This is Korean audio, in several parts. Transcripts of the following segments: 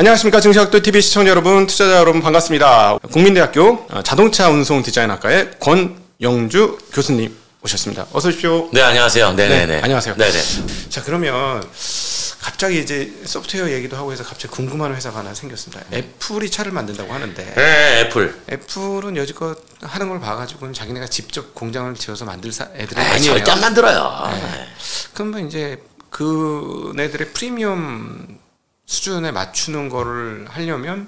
안녕하십니까. 증시학도 TV 시청자 여러분, 투자자 여러분 반갑습니다. 국민대학교 자동차 운송 디자인학과의 권영주 교수님 오셨습니다. 어서 오십시오. 네, 안녕하세요. 네네네. 네, 안녕하세요. 네네. 자, 그러면 갑자기 이제 소프트웨어 얘기도 하고 해서 갑자기 궁금한 회사가 하나 생겼습니다. 애플이 차를 만든다고 하는데. 네, 애플. 애플은 여지껏 하는 걸 봐가지고는 자기네가 직접 공장을 지어서 만들 애들이 아니에요. 절대 안 만들어요. 네. 그러면 이제 그네들의 프리미엄 수준에 맞추는 거를 하려면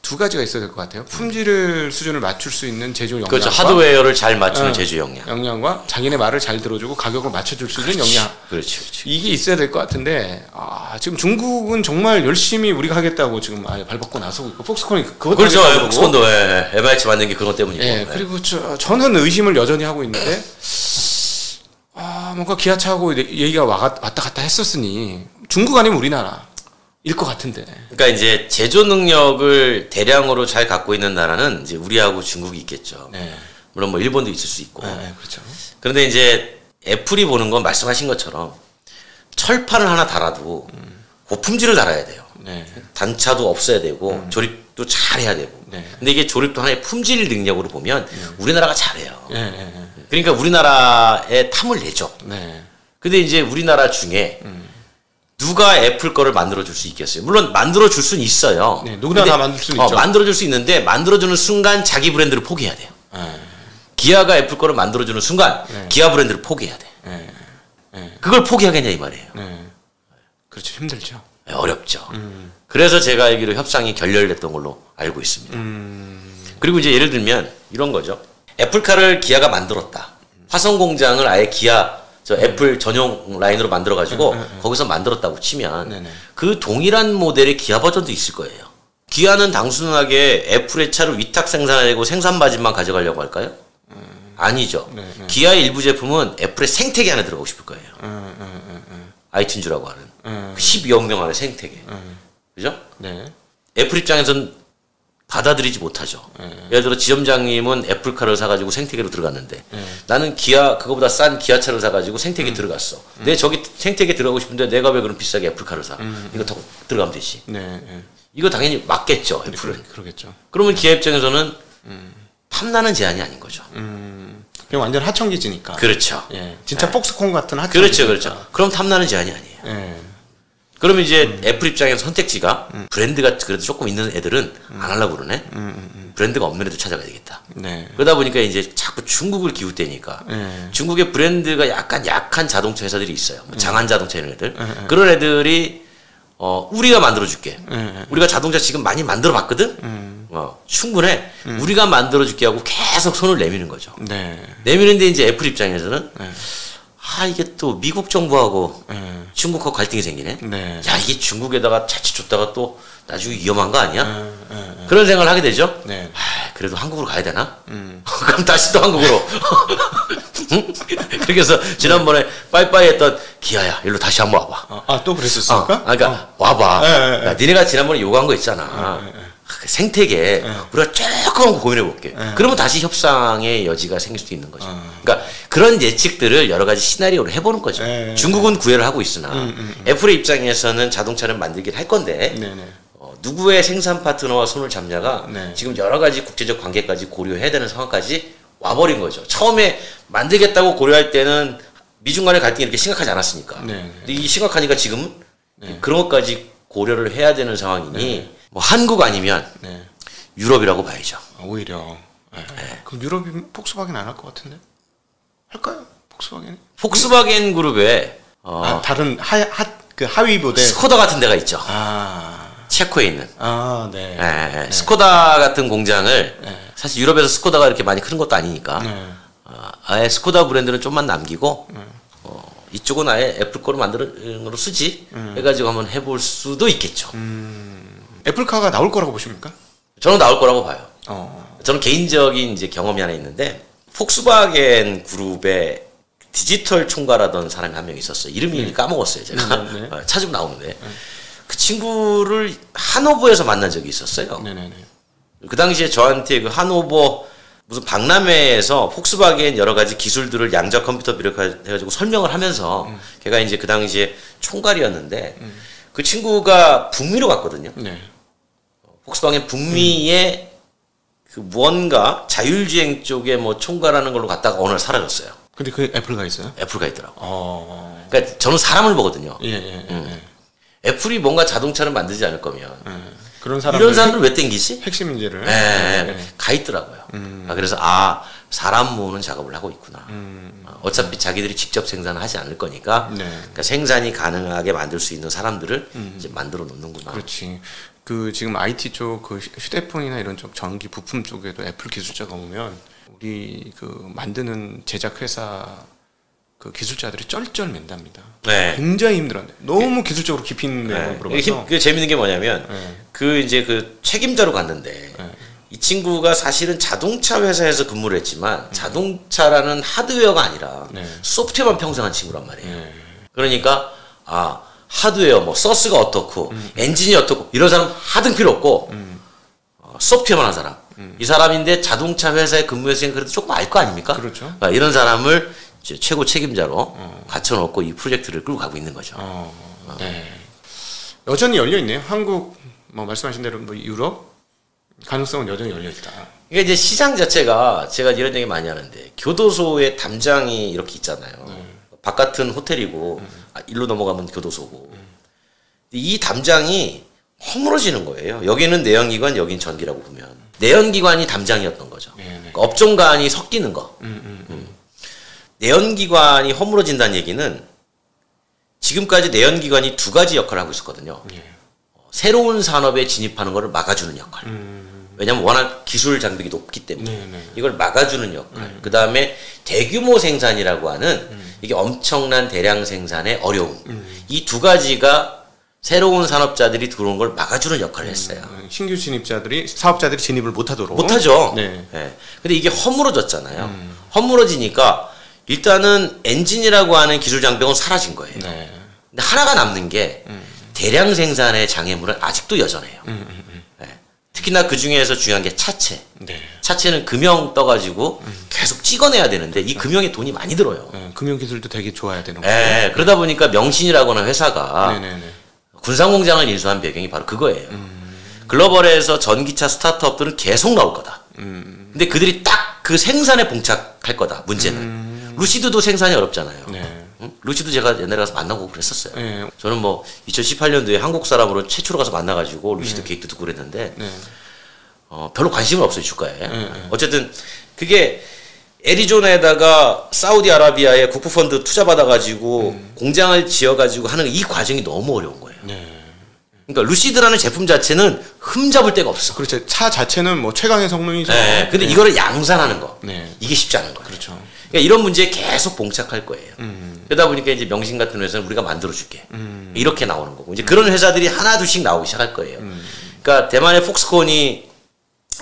두 가지가 있어야 될 것 같아요. 품질 수준을 맞출 수 있는 제조 역량과, 그렇죠. 하드웨어를 잘 맞추는 제조 역량. 역량과 자기네 말을 잘 들어주고 가격을 맞춰줄 수 있는 역량. 그렇죠. 이게 있어야 될 것 같은데, 지금 중국은 정말 열심히 우리가 하겠다고 지금 발벗고 나서고 있고, 폭스콘이 그것 그렇죠. 폭스콘도 MIH 만든 게 그것 때문이고. 예, 그리고 저는 의심을 여전히 하고 있는데, 뭔가 기아차하고 얘기가 왔다 갔다 했었으니 중국 아니면 우리나라. 일 것 같은데. 그러니까 이제 제조 능력을 대량으로 잘 갖고 있는 나라는 이제 우리하고 중국이 있겠죠. 네. 물론 뭐 일본도 있을 수 있고. 네, 그렇죠. 그런데 이제 애플이 보는 건 말씀하신 것처럼 철판을 하나 달아도 고품질을 달아야 돼요. 네. 단차도 없어야 되고 조립도 잘해야 되고. 네. 근데 이게 조립도 하나의 품질 능력으로 보면 우리나라가 잘해요. 네. 그러니까 우리나라에 탐을 내죠. 네. 근데 이제 우리나라 중에 누가 애플 거를 만들어줄 수 있겠어요? 물론 만들어줄 수는 있어요. 네, 누구나 다 만들 수는 있죠. 만들어줄 수 있는데 만들어주는 순간 자기 브랜드를 포기해야 돼요. 기아가 애플 거를 만들어주는 순간 기아 브랜드를 포기해야 돼. 그걸 포기하겠냐 이 말이에요. 그렇죠. 힘들죠. 어렵죠. 그래서 제가 알기로 협상이 결렬됐던 걸로 알고 있습니다. 그리고 이제 예를 들면 이런 거죠. 애플카를 기아가 만들었다. 화성 공장을 아예 기아 애플 전용 라인으로 만들어가지고 거기서 만들었다고 치면 그 동일한 모델의 기아 버전도 있을 거예요. 기아는 단순하게 애플의 차를 위탁 생산하고 생산 마진만 가져가려고 할까요? 아니죠. 기아의 일부 제품은 애플의 생태계 안에 들어가고 싶을 거예요. 아이튠즈라고 하는 12억 명 안에 생태계. 그죠? 네. 애플 입장에선 받아들이지 못하죠. 예를 들어 지점장님은 애플카를 사가지고 생태계로 들어갔는데 나는 기아 그거보다 싼 기아차를 사가지고 생태계 들어갔어. 내 저기 생태계 들어가고 싶은데 내가 왜 그럼 비싸게 애플카를 사? 이거 더 들어가면 되지. 이거 당연히 맞겠죠. 애플은. 그러겠죠. 그러면 기아 입장에서는 탐나는 제한이 아닌 거죠. 그냥 완전 하청기지니까. 그렇죠. 예. 진짜 폭스콘 같은 하청기지. 그렇죠. 그럼 탐나는 제한이 아니에요. 그러면 이제 애플 입장에서 선택지가 브랜드가 그래도 조금 있는 애들은 안 하려고 그러네. 브랜드가 없는 애들 찾아가야 되겠다. 그러다 보니까 이제 자꾸 중국을 기웃대니까 중국의 브랜드가 약간 약한 자동차 회사들이 있어요. 장한 자동차 이런 애들. 그런 애들이 우리가 만들어줄게. 우리가 자동차 지금 많이 만들어 봤거든. 충분해. 우리가 만들어줄게 하고 계속 손을 내미는 거죠. 내미는데 이제 애플 입장에서는 이게 또 미국 정부하고 중국하고 갈등이 생기네. 야, 이게 중국에다가 자칫 줬다가 또 나중에 위험한 거 아니야? 그런 생각을 하게 되죠. 그래도 한국으로 가야 되나? 그럼 다시 또 한국으로. 그래서 지난번에 빠이빠이 했던 기아야, 일로 다시 한번 와봐. 또 그랬었습니까? 그러니까 와봐. 야, 니네가 지난번에 요구한 거 있잖아. 그 생태계 우리가 조금 고민해 볼게. 그러면 다시 협상의 여지가 생길 수도 있는 거죠. 그러니까 그런 예측들을 여러 가지 시나리오로 해보는 거죠. 중국은 구애를 하고 있으나 애플의 입장에서는 자동차를 만들긴 할 건데 누구의 생산 파트너와 손을 잡냐가 지금 여러 가지 국제적 관계까지 고려해야 되는 상황까지 와버린 거죠. 처음에 만들겠다고 고려할 때는 미중 간의 갈등이 이렇게 심각하지 않았으니까. 근데 이 심각하니까 지금은 그런 것까지 고려를 해야 되는 상황이니 뭐 한국 아니면 유럽이라고 봐야죠. 오히려. 그럼 유럽이 폭스바겐 안 할 것 같은데? 할까요? 폭스바겐이? 폭스바겐 그룹에 다른 그 하위 모델 스코다 같은 데가 있죠. 체코에 있는. 스코다 같은 공장을 사실 유럽에서 스코다가 이렇게 많이 크는 것도 아니니까 아예 스코다 브랜드는 좀만 남기고 이쪽은 아예 애플 거로 만드는 거로 쓰지 해가지고 한번 해볼 수도 있겠죠. 애플카가 나올 거라고 보십니까? 저는 나올 거라고 봐요. 저는 개인적인 이제 경험이 하나 있는데 폭스바겐 그룹의 디지털 총괄하던 사람이 한 명 있었어요. 이름이 까먹었어요. 제가 찾으면 나오는데 그 친구를 하노버에서 만난 적이 있었어요. 그 당시에 저한테 그 하노버 무슨 박람회에서 폭스바겐 여러 가지 기술들을 양자 컴퓨터 비롯해가지고 설명을 하면서 걔가 이제 그 당시에 총괄이었는데 그 친구가 북미로 갔거든요. 네. 폭스바겐 북미에 그 무언가 자율주행 쪽에 뭐 총괄하는 걸로 갔다가 어느 날 사라졌어요. 근데 그 애플 가 있어요? 애플 가 있더라고. 그러니까 저는 사람을 보거든요. 애플이 뭔가 자동차를 만들지 않을 거면 그런 이런 사람들 왜 땡기지? 핵심 인재를 가 있더라고요. 그래서 사람 모으는 작업을 하고 있구나. 어차피 자기들이 직접 생산을 하지 않을 거니까 그러니까 생산이 가능하게 만들 수 있는 사람들을 이제 만들어 놓는구나. 그렇지. 그 지금 IT 쪽 그 휴대폰이나 이런 쪽 전기 부품 쪽에도 애플 기술자가 오면 우리 그 만드는 제작 회사 그 기술자들이 쩔쩔맨답니다. 굉장히 힘들었네. 너무 기술적으로 깊이 있는 내용을 물어봐서. 그 재밌는 게 뭐냐면 그 이제 그 책임자로 갔는데 이 친구가 사실은 자동차 회사에서 근무를 했지만 자동차라는 하드웨어가 아니라 소프트웨어만 평생 한 친구란 말이에요. 그러니까 하드웨어 뭐 소스가 어떻고 엔진이 어떻고 이런 사람 하등 필요 없고 소프트웨어만 한 사람. 이 사람인데 자동차 회사에 근무했으니까 그래도 조금 알 거 아닙니까? 그렇죠. 그러니까 이런 사람을 이제 최고 책임자로 갖춰놓고 이 프로젝트를 끌고 가고 있는 거죠. 네. 여전히 열려 있네요. 한국 뭐 말씀하신 대로 뭐 유럽 가능성은 여전히 열려 있다. 이게 이제 시장 자체가 제가 이런 얘기 많이 하는데 교도소에 담장이 이렇게 있잖아요. 바깥은 호텔이고 일로 넘어가면 교도소고. 이 담장이 허물어지는 거예요. 여기는 내연기관, 여긴 전기라고 보면 내연기관이 담장이었던 거죠. 그러니까 업종 간이 섞이는 거. 내연기관이 허물어진다는 얘기는 지금까지 내연기관이 두 가지 역할을 하고 있었거든요. 새로운 산업에 진입하는 것을 막아주는 역할. 왜냐하면 워낙 기술 장벽이 높기 때문에 이걸 막아주는 역할. 그 다음에 대규모 생산이라고 하는 이게 엄청난 대량 생산의 어려움. 이 두 가지가 새로운 산업자들이 들어오는 걸 막아주는 역할을 했어요. 신규 진입자들이 사업자들이 진입을 못하도록. 못하죠. 근데 이게 허물어졌잖아요. 허물어지니까 일단은 엔진이라고 하는 기술 장벽은 사라진 거예요. 근데 하나가 남는 게 대량 생산의 장애물은 아직도 여전해요. 특히나 그 중에서 중요한 게 차체. 차체는 금형 떠가지고 계속 찍어내야 되는데 이 금형에 돈이 많이 들어요. 금형 기술도 되게 좋아야 되는 거예요. 그러다 보니까 명신이라고 하는 회사가 군산공장을 인수한 배경이 바로 그거예요. 글로벌에서 전기차 스타트업들은 계속 나올 거다. 근데 그들이 딱 그 생산에 봉착할 거다. 문제는. 루시드도 생산이 어렵잖아요. 루시드 제가 옛날에 가서 만나고 그랬었어요. 저는 뭐 2018년도에 한국 사람으로 최초로 가서 만나가지고 루시드 계획도 듣고 그랬는데 별로 관심은 없어요. 주가에. 어쨌든 그게 애리조나에다가 사우디아라비아의 국부펀드 투자받아가지고 공장을 지어가지고 하는 이 과정이 너무 어려운 거예요. 그러니까 루시드라는 제품 자체는 흠잡을 데가 없어. 그렇죠. 차 자체는 뭐 최강의 성능이죠. 근데 이거를 양산하는 거. 이게 쉽지 않은 거예요. 그렇죠. 그러니까 이런 문제에 계속 봉착할 거예요. 그러다 보니까 이제 명신 같은 회사는 우리가 만들어줄게. 이렇게 나오는 거고. 이제 그런 회사들이 하나둘씩 나오기 시작할 거예요. 그러니까 대만의 폭스콘이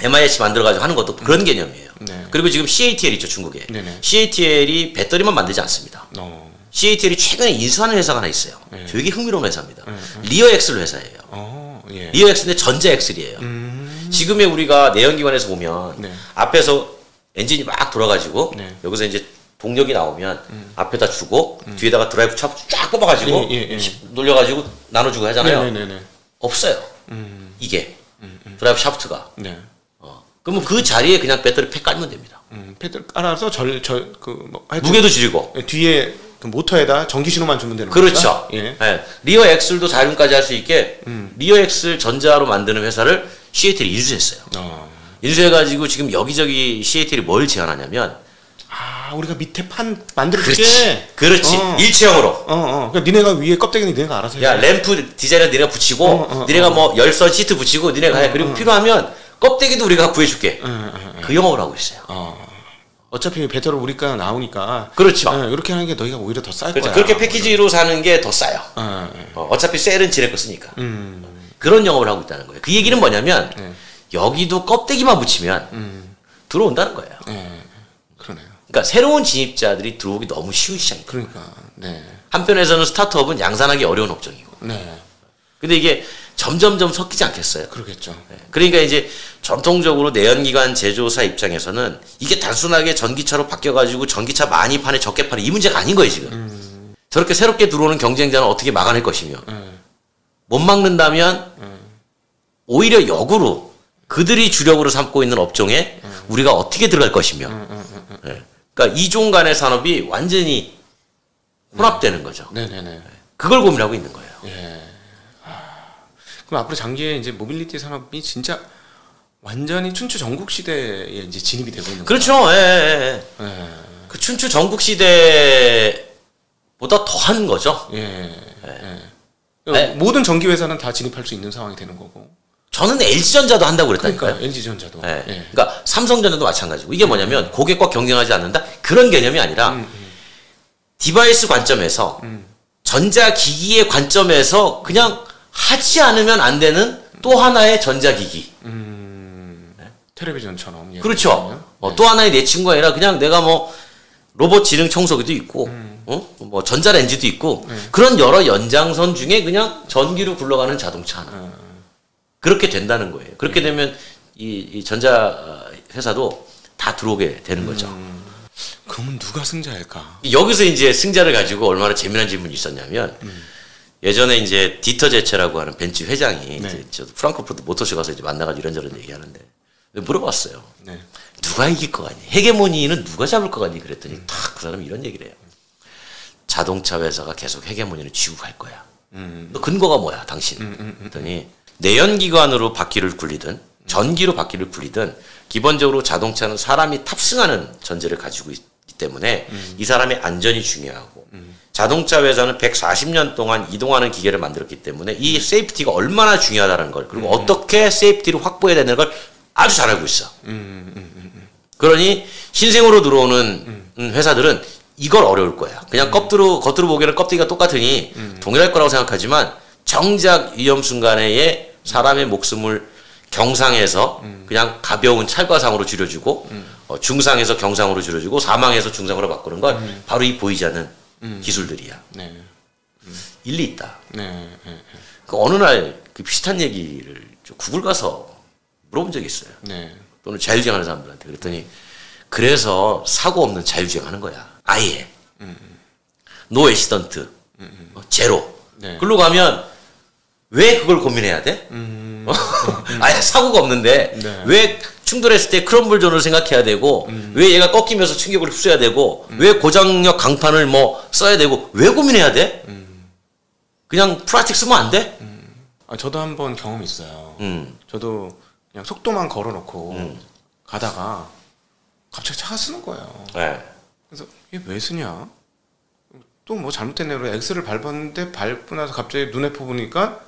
MIH 만들어가지고 하는 것도 그런 개념이에요. 그리고 지금 CATL 있죠, 중국에. CATL이 배터리만 만들지 않습니다. CATL이 최근에 인수하는 회사가 하나 있어요. 되게 흥미로운 회사입니다. 리어엑슬 회사예요. 리어엑슬인데 전자엑슬이에요. 지금의 우리가 내연기관에서 보면 앞에서 엔진이 막 돌아가지고 여기서 이제 동력이 나오면 앞에다 주고 뒤에다가 드라이브 쫙 뽑아가지고 놀려가지고 나눠주고 하잖아요. 없어요. 이게 드라이브 샤프트가. 그러면 그 자리에 그냥 배터리 팩 깔면 됩니다. 배터리 깔아서 뭐 무게도 줄이고 뒤에 그 모터에다 전기 신호만 주면 되는 거죠. 그렇죠. 리어 엑슬도 자륜까지 할 수 있게 리어 엑슬 전자로 만드는 회사를 CATL이 인수했어요. 인수해가지고 지금 여기저기 CATL이 뭘 제안하냐면 우리가 밑에 판 만들어줄게. 그렇지. 일체형으로. 그러니까 니네가 위에 껍데기는 니네가 알아서 해. 램프 디자인을 니네가 붙이고 니네가 뭐 열선 시트 붙이고 니네가 해. 그리고 필요하면 껍데기도 우리가 구해줄게. 그 영업을 하고 있어요. 어차피 배터리 우리가 나오니까. 그렇죠. 이렇게 하는 게 너희가 오히려 더 쌀 그렇죠. 거야. 그렇게 패키지로 사는 게 더 싸요. 어차피 셀은 지네 거 쓰니까. 그런 영업을 하고 있다는 거예요. 그 얘기는 뭐냐면 여기도 껍데기만 붙이면 들어온다는 거예요. 그러네요. 그러니까 새로운 진입자들이 들어오기 너무 쉬운 시장이에요. 그러니까. 한편에서는 스타트업은 양산하기 어려운 업종이고. 근데 이게 점점점 섞이지 않겠어요? 그러겠죠. 그러니까 이제 전통적으로 내연기관 제조사 입장에서는 이게 단순하게 전기차로 바뀌어가지고 전기차 많이 파네 적게 파네 이 문제가 아닌 거예요 지금. 저렇게 새롭게 들어오는 경쟁자는 어떻게 막아낼 것이며 못 막는다면 오히려 역으로 그들이 주력으로 삼고 있는 업종에 우리가 어떻게 들어갈 것이며 네. 그러니까 이종 간의 산업이 완전히 혼합되는 거죠. 네네네. 그걸 고민하고 있는 거예요. 예. 그럼 앞으로 장기에 이제 모빌리티 산업이 진짜 완전히 춘추 전국 시대에 이제 진입이 되고 있는 거죠. 그렇죠. 예. 그 춘추 전국 시대보다 더한 거죠. 예. 모든 전기 회사는 다 진입할 수 있는 상황이 되는 거고. 저는 LG전자도 한다고 그랬다니까요. 그러니까 LG전자도. 예. 그러니까 삼성전자도 마찬가지고 이게 뭐냐면 고객과 경쟁하지 않는다 그런 개념이 아니라 디바이스 관점에서 전자기기의 관점에서 그냥 하지 않으면 안 되는 또 하나의 전자기기. 텔레비전처럼. 그렇죠. 또 하나의 내 친구가 아니라 그냥 내가 뭐 로봇 지능 청소기도 있고, 뭐 전자레인지도 있고 그런 여러 연장선 중에 그냥 전기로 굴러가는 자동차 하나. 그렇게 된다는 거예요. 그렇게 되면 이 전자 회사도 다 들어오게 되는 거죠. 그러면 누가 승자일까? 여기서 이제 승자를 가지고 얼마나 재미난 질문이 있었냐면 예전에 이제 디터 제체라고 하는 벤츠 회장이 이제 저도 프랑크푸르트 모터쇼 가서 이제 만나가지고 이런저런 얘기하는데 물어봤어요. 네. 누가 이길 것 같니? 헤게모니는 누가 잡을 것 같니? 그랬더니 딱 그 사람이 이런 얘기를 해요. 자동차 회사가 계속 헤게모니를 쥐고 갈 거야. 너 근거가 뭐야, 당신? 그랬더니 내연기관으로 바퀴를 굴리든 전기로 바퀴를 굴리든 기본적으로 자동차는 사람이 탑승하는 전제를 가지고 있기 때문에 이 사람의 안전이 중요하고 자동차 회사는 140년 동안 이동하는 기계를 만들었기 때문에 이 세이프티가 얼마나 중요하다는 걸 그리고 어떻게 세이프티를 확보해야 되는 걸 아주 잘 알고 있어. 그러니 신생으로 들어오는 회사들은 이걸 어려울 거야. 그냥 겉으로 보기에는 껍데기가 똑같으니 동일할 거라고 생각하지만 정작 위험 순간에 사람의 목숨을 경상에서 그냥 가벼운 찰과상으로 줄여주고 중상에서 경상으로 줄여주고 사망에서 중상으로 바꾸는 건 바로 이 보이지 않는 기술들이야. 네. 일리 있다. 네. 그 어느 날 그 비슷한 얘기를 구글 가서 물어본 적이 있어요. 네. 또는 자율주행하는 사람들한테 그랬더니 그래서 사고 없는 자율주행하는 거야. 아예. 노 액시던트. 제로. 네. 글로 가면 왜 그걸 고민해야 돼? 아예 사고가 없는데 네. 왜 충돌했을 때 크럼블 존을 생각해야 되고 왜 얘가 꺾이면서 충격을 흡수해야 되고 왜 고장력 강판을 뭐 써야 되고 왜 고민해야 돼? 그냥 프라틱 쓰면 안 돼? 저도 한번 경험이 있어요. 저도 그냥 속도만 걸어놓고 가다가 갑자기 차가 쓰는 거예요. 네. 그래서 이게 왜 쓰냐? 또 뭐 잘못된 애로 엑셀을 밟았는데 밟고 나서 갑자기 눈에 보니까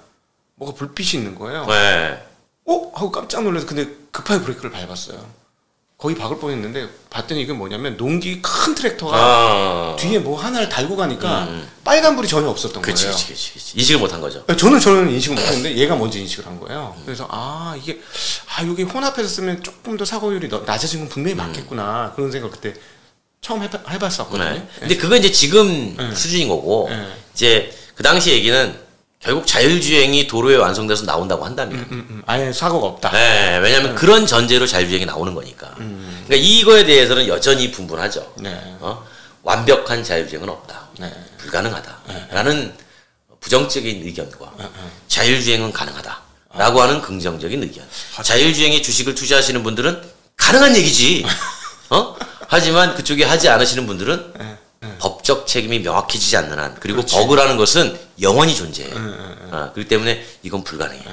뭐가 불빛이 있는 거예요. 네. 하고 깜짝 놀라서 근데 급하게 브레이크를 밟았어요. 거의 박을 뻔했는데 봤더니 이게 뭐냐면 농기 큰 트랙터가 뒤에 뭐 하나를 달고 가니까 빨간불이 전혀 없었던 거예요. 그치. 인식을 못한 거죠. 저는 인식을 못했는데 얘가 먼저 인식을 한 거예요. 그래서 이게 여기 혼합해서 쓰면 조금 더 사고율이 낮아진 건 분명히 맞겠구나 그런 생각 그때 처음 해봤었거든요. 네. 근데 그건 이제 지금 수준인 거고 이제 그 당시 얘기는 결국 자율주행이 도로에 완성돼서 나온다고 한다면 아예 사고가 없다. 네, 왜냐하면 그런 전제로 자율주행이 나오는 거니까. 그러니까 이거에 대해서는 여전히 분분하죠. 네. 완벽한 자율주행은 없다. 네. 불가능하다라는 부정적인 의견과 자율주행은 가능하다라고 하는 긍정적인 의견. 자율주행에 주식을 투자하시는 분들은 가능한 얘기지. 하지만 그쪽에 하지 않으시는 분들은 법적 책임이 명확해지지 않는 한 그리고 그렇지. 버그라는 것은 영원히 존재해. 그렇기 때문에 이건 불가능해.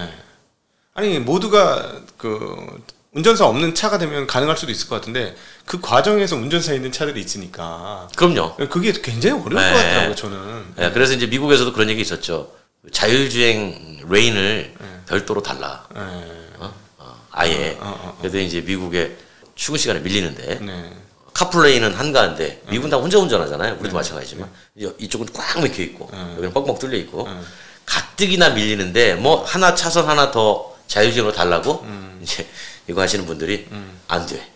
아니 모두가 그 운전사 없는 차가 되면 가능할 수도 있을 것 같은데 그 과정에서 운전사 있는 차들이 있으니까. 그럼요. 그게 굉장히 어려울 것 같더라고요 저는. 네, 그래서 이제 미국에서도 그런 얘기 있었죠. 자율주행 레인을 별도로 달라. 아예. 그래도 이제 미국에 출근 시간에 밀리는데. 네. 카풀레인은 한가한데 미국은 다 혼자 운전하잖아요. 우리도 마찬가지지만 이쪽은 꽉 막혀 있고 여기는 뻥뻥 뚫려 있고 가뜩이나 밀리는데 뭐 하나 차선 하나 더 자율주행으로 달라고 이제 이거 하시는 분들이 안 돼.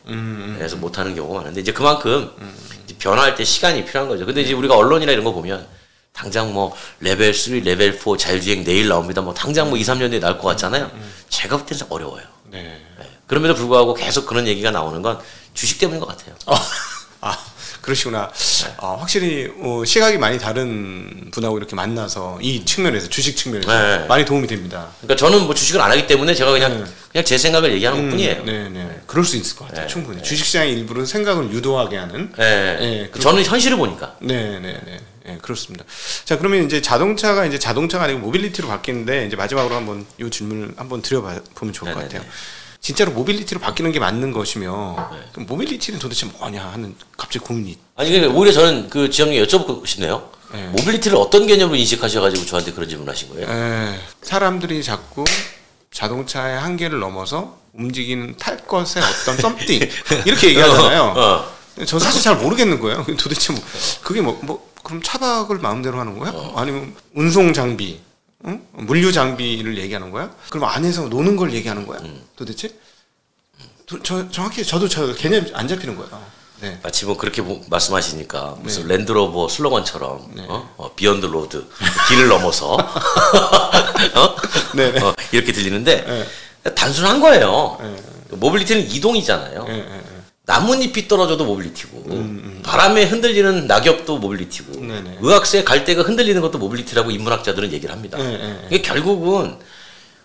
그래서 못 하는 경우가 많은데 이제 그만큼 이제 변화할 때 시간이 필요한 거죠. 근데 이제 우리가 언론이나 이런 거 보면 당장 뭐 레벨 3, 레벨 4 자율주행 내일 나옵니다. 뭐 당장 뭐 2, 3년 뒤에 나올 것 같잖아요. 제가 볼 때는 어려워요. 네. 그럼에도 불구하고 계속 그런 얘기가 나오는 건 주식 때문인 것 같아요. 그러시구나. 확실히 시각이 많이 다른 분하고 이렇게 만나서 이 측면에서 주식 측면에서 많이 도움이 됩니다. 그러니까 저는 뭐 주식을 안 하기 때문에 제가 그냥 제 생각을 얘기하는 것뿐이에요. 네. 그럴 수 있을 것 같아요. 충분히 주식시장의 일부는 생각을 유도하게 하는. 저는 현실을 보니까. 네, 그렇습니다. 자, 그러면 이제 자동차가 아니고 모빌리티로 바뀌는데 이제 마지막으로 한번 이 질문을 한번 드려보면 좋을 것 같아요. 진짜로 모빌리티로 바뀌는 게 맞는 것이며 그럼 모빌리티는 도대체 뭐냐 하는 갑자기 고민이. 아니 그러니까 오히려 저는 그 지영님 여쭤보고 싶네요. 모빌리티를 어떤 개념으로 인식하셔가지고 저한테 그런 질문하신 거예요? 사람들이 자꾸 자동차의 한계를 넘어서 움직이는 탈 것의 어떤 썸띵 이렇게 얘기하잖아요. 저 사실 잘 모르겠는 거예요. 도대체 그게 그럼 차박을 마음대로 하는 거야? 아니면 운송 장비, 물류 장비를 얘기하는 거야? 그럼 안에서 노는 걸 얘기하는 거야? 도대체? 정확히 저도 개념 안 잡히는 거예요. 네. 마치 뭐 그렇게 말씀하시니까 무슨 랜드로버 슬로건처럼 비욘드 로드 길을 넘어서 이렇게 들리는데 단순한 거예요. 모빌리티는 이동이잖아요. 나뭇잎이 떨어져도 모빌리티고 바람에 흔들리는 낙엽도 모빌리티고 의학서에 갈대가 흔들리는 것도 모빌리티라고 인문학자들은 얘기를 합니다. 이게 결국은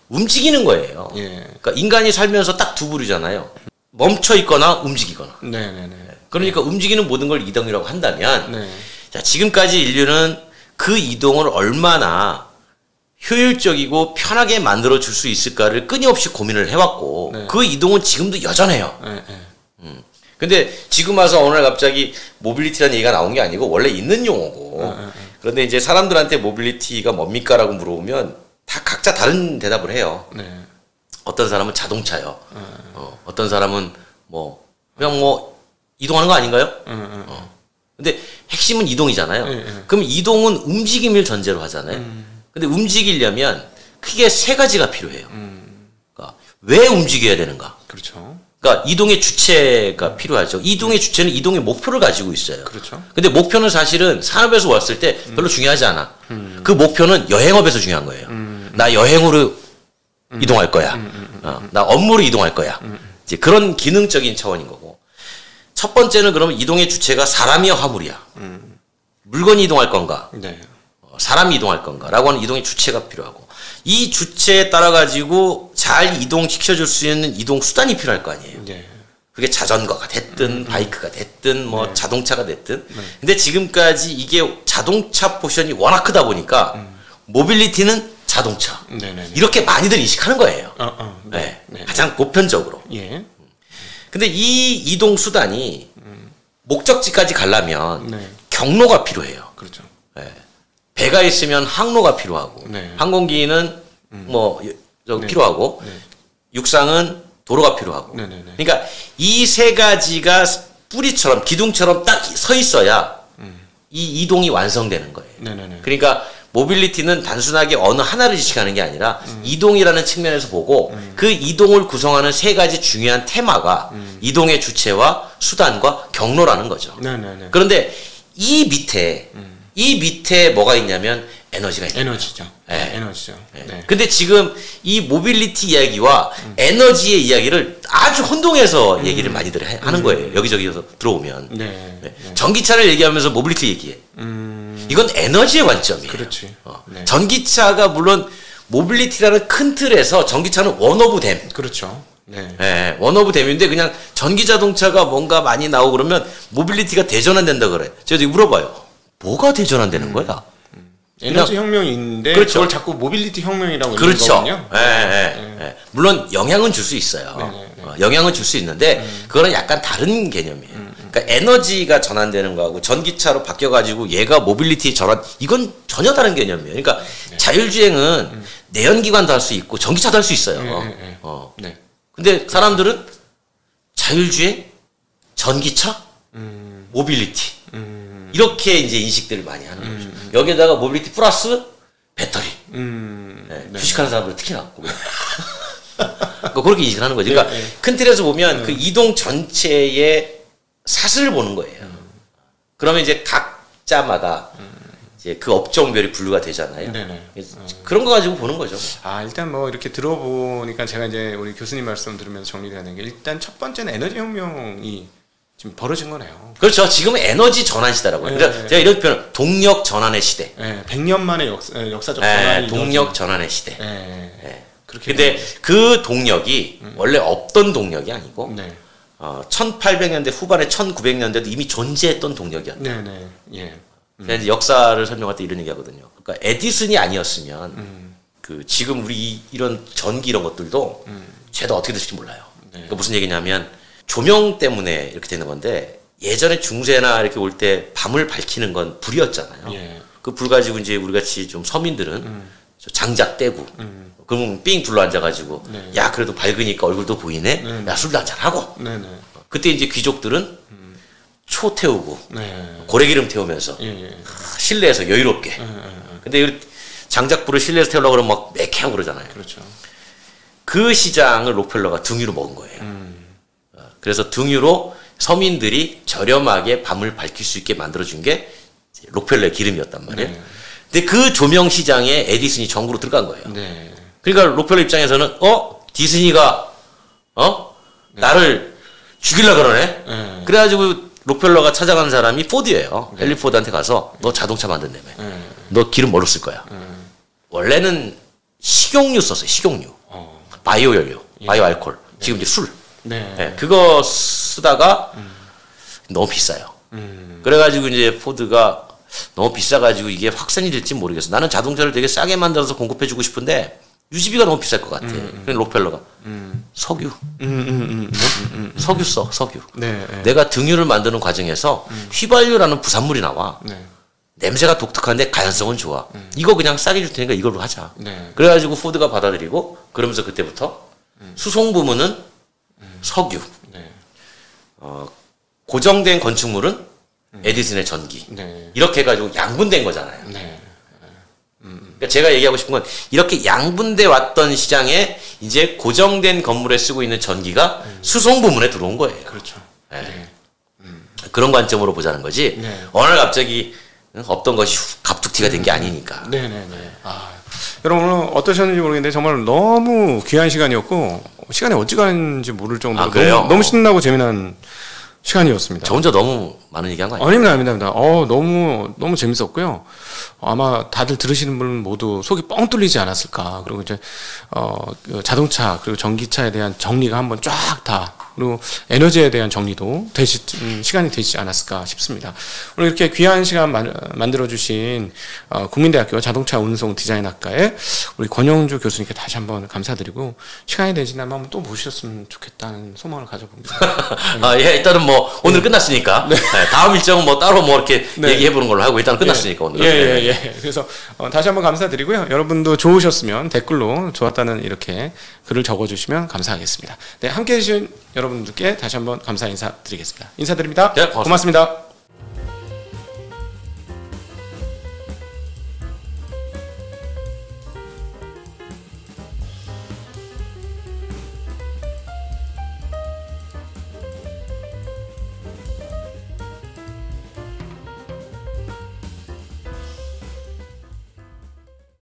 움직이는 거예요. 그러니까 인간이 살면서 딱 두 부류잖아요. 멈춰 있거나 움직이거나. 그러니까 움직이는 모든 걸 이동이라고 한다면 자, 지금까지 인류는 그 이동을 얼마나 효율적이고 편하게 만들어 줄 수 있을까를 끊임없이 고민을 해왔고 그 이동은 지금도 여전해요. 근데 지금 와서 어느 날 갑자기 모빌리티라는 얘기가 나온 게 아니고 원래 있는 용어고 그런데 이제 사람들한테 모빌리티가 뭡니까? 라고 물어보면 다 각자 다른 대답을 해요. 어떤 사람은 자동차요. 어떤 사람은 그냥 이동하는 거 아닌가요? 근데 핵심은 이동이잖아요. 그럼 이동은 움직임을 전제로 하잖아요. 근데 움직이려면 크게 세 가지가 필요해요. 그러니까 왜 움직여야 되는가? 그렇죠. 그러니까 이동의 주체가 필요하죠. 이동의 주체는 이동의 목표를 가지고 있어요. 그렇죠. 근데 목표는 사실은 산업에서 왔을 때 별로 중요하지 않아. 그 목표는 여행업에서 중요한 거예요. 나 여행으로 이동할 거야. 나 업무로 이동할 거야. 이제 그런 기능적인 차원인 거고. 첫 번째는 그러면 이동의 주체가 사람이야 화물이야. 물건이 이동할 건가? 사람이 이동할 건가? 라고 하는 이동의 주체가 필요하고. 이 주체에 따라 가지고 잘 이동시켜줄 수 있는 이동 수단이 필요할 거 아니에요. 그게 자전거가 됐든 바이크가 됐든 자동차가 됐든. 근데 지금까지 이게 자동차 포션이 워낙 크다 보니까 모빌리티는 자동차. 이렇게 많이들 인식하는 거예요. 가장 보편적으로. 근데 이 이동 수단이 목적지까지 가려면 경로가 필요해요. 그렇죠. 배가 있으면 항로가 필요하고 항공기는 필요하고 육상은 도로가 필요하고 그러니까 이 세 가지가 뿌리처럼 기둥처럼 딱 서 있어야 이 이동이 완성되는 거예요. 그러니까 모빌리티는 단순하게 어느 하나를 지칭하는 게 아니라 이동이라는 측면에서 보고 그 이동을 구성하는 세 가지 중요한 테마가 이동의 주체와 수단과 경로라는 거죠. 그런데 이 밑에 뭐가 있냐면 에너지가 있는 에너지죠. 에너지죠. 근데 지금 이 모빌리티 이야기와 에너지의 이야기를 아주 혼동해서 얘기를 많이들 하는 거예요. 여기저기서 들어오면. 전기차를 얘기하면서 모빌리티 얘기해. 이건 에너지의 관점이에요. 그렇지. 전기차가 물론 모빌리티라는 큰 틀에서 전기차는 원 오브 댐. 그렇죠. 원 오브 댐인데 그냥 전기 자동차가 뭔가 많이 나오고 그러면 모빌리티가 대전환된다 그래. 제가 물어봐요. 뭐가 대전환되는 거야? 에너지 혁명인데 그렇죠. 그걸 자꾸 모빌리티 혁명이라고 그렇죠. 거거든요. 물론 영향은 줄 수 있어요. 영향은 줄 수 있는데 그거는 약간 다른 개념이에요. 그러니까 에너지가 전환되는 거하고 전기차로 바뀌어가지고 얘가 모빌리티 전환 이건 전혀 다른 개념이에요. 그러니까 자율주행은 내연기관도 할 수 있고 전기차도 할 수 있어요. 근데 사람들은 자율주행, 전기차, 모빌리티 이렇게 이제 인식들을 많이 하는 거죠. 여기에다가 모빌리티 플러스 배터리. 휴식하는 사람들 특히나. 그렇게 인식을 하는 거죠. 그러니까 큰 틀에서 보면 그 이동 전체의 사슬을 보는 거예요. 그러면 이제 각자마다 이제 그 업종별이 분류가 되잖아요. 그런 거 가지고 보는 거죠. 일단 뭐 이렇게 들어보니까 제가 이제 우리 교수님 말씀 들으면서 정리가 되는 게 일단 첫 번째는 에너지 혁명이 지금 벌어진 거네요. 그렇죠. 지금은 에너지 전환 시대라고요. 네, 그러니까 제가 이런 표현, 동력 전환의 시대. 100년 만의 역사적 전환이 동력 전환의 시대. 그렇게. 근데 그 동력이 원래 없던 동력이 아니고 1800년대 후반에 1900년대도 이미 존재했던 동력이었다. 네네. 예. 제가 이제 역사를 설명할 때 이런 얘기하거든요. 그러니까 에디슨이 아니었으면 그 지금 우리 이런 전기 이런 것들도 죄다 어떻게 될지 몰라요. 그러니까 무슨 얘기냐면 조명 때문에 이렇게 되는 건데 예전에 중세나 이렇게 올 때 밤을 밝히는 건 불이었잖아요. 그 불 가지고 이제 우리 같이 좀 서민들은 장작 떼고 그러면 삥 둘러 앉아가지고 야 그래도 밝으니까 얼굴도 보이네. 야 술도 한잔 하고. 그때 이제 귀족들은 초 태우고 고래기름 태우면서 실내에서 여유롭게. 근데 장작불을 실내에서 태우려고 그러면 막 매캐하고 그러잖아요. 그렇죠. 그 시장을 록펠러가 등유로 먹은 거예요. 그래서 등유로 서민들이 저렴하게 밤을 밝힐 수 있게 만들어준 게 록펠러의 기름이었단 말이에요. 근데 그 조명 시장에 에디슨이 전구로 들어간 거예요. 그러니까 록펠러 입장에서는 디슨이가 나를 죽이려고 그러네. 그래가지고 록펠러가 찾아간 사람이 포드예요. 헨리 포드한테 가서 너 자동차 만든다며. 너 기름 뭘로 쓸 거야? 원래는 식용유 썼어요. 식용유. 바이오 연료, 바이오 알코올. 지금 이제 술. 그거 쓰다가 너무 비싸요. 그래가지고 이제 포드가 너무 비싸가지고 이게 확산이 될지 모르겠어. 나는 자동차를 되게 싸게 만들어서 공급해주고 싶은데 유지비가 너무 비쌀 것 같아. 그래서 록펠러가 석유. 석유 써, 석유. 내가 등유를 만드는 과정에서 휘발유라는 부산물이 나와. 냄새가 독특한데 가연성은 좋아. 이거 그냥 싸게 줄 테니까 이걸로 하자. 그래가지고 포드가 받아들이고 그러면서 그때부터 수송 부문은 석유. 고정된 건축물은 에디슨의 전기. 이렇게 해가지고 양분된 거잖아요. 그러니까 제가 얘기하고 싶은 건 이렇게 양분돼 왔던 시장에 이제 고정된 건물에 쓰고 있는 전기가 수송 부문에 들어온 거예요. 그렇죠. 그런 관점으로 보자는 거지. 어느 날 갑자기 없던 것이 갑툭튀가 된 게 아니니까. 여러분 오늘 어떠셨는지 모르겠는데 정말 너무 귀한 시간이었고 시간이 어찌 가는지 모를 정도로 너무 신나고 재미난 시간이었습니다. 저 혼자 너무 많은 얘기한 거 아니에요? 아닙니다. 너무 재밌었고요. 아마 다들 들으시는 분 모두 속이 뻥 뚫리지 않았을까. 그리고 이제 자동차 그리고 전기차에 대한 정리가 한번 쫙 다 그리고 에너지에 대한 정리도 시간이 되지 않았을까 싶습니다. 오늘 이렇게 귀한 시간 만들어주신 국민대학교 자동차 운송 디자인학과의 우리 권영주 교수님께 다시 한번 감사드리고 시간이 되시다면 한번 또 모셨으면 좋겠다는 소망을 가져봅니다. 일단은 뭐 오늘 끝났으니까 다음 일정은 뭐 따로 뭐 이렇게 얘기해보는 걸로 하고 일단 끝났으니까 오늘. 그래서 다시 한번 감사드리고요. 여러분도 좋으셨으면 댓글로 좋았다는 이렇게 글을 적어주시면 감사하겠습니다. 함께해 주신 여러분들께 다시 한번 감사 인사드리겠습니다. 인사드립니다. 고맙습니다.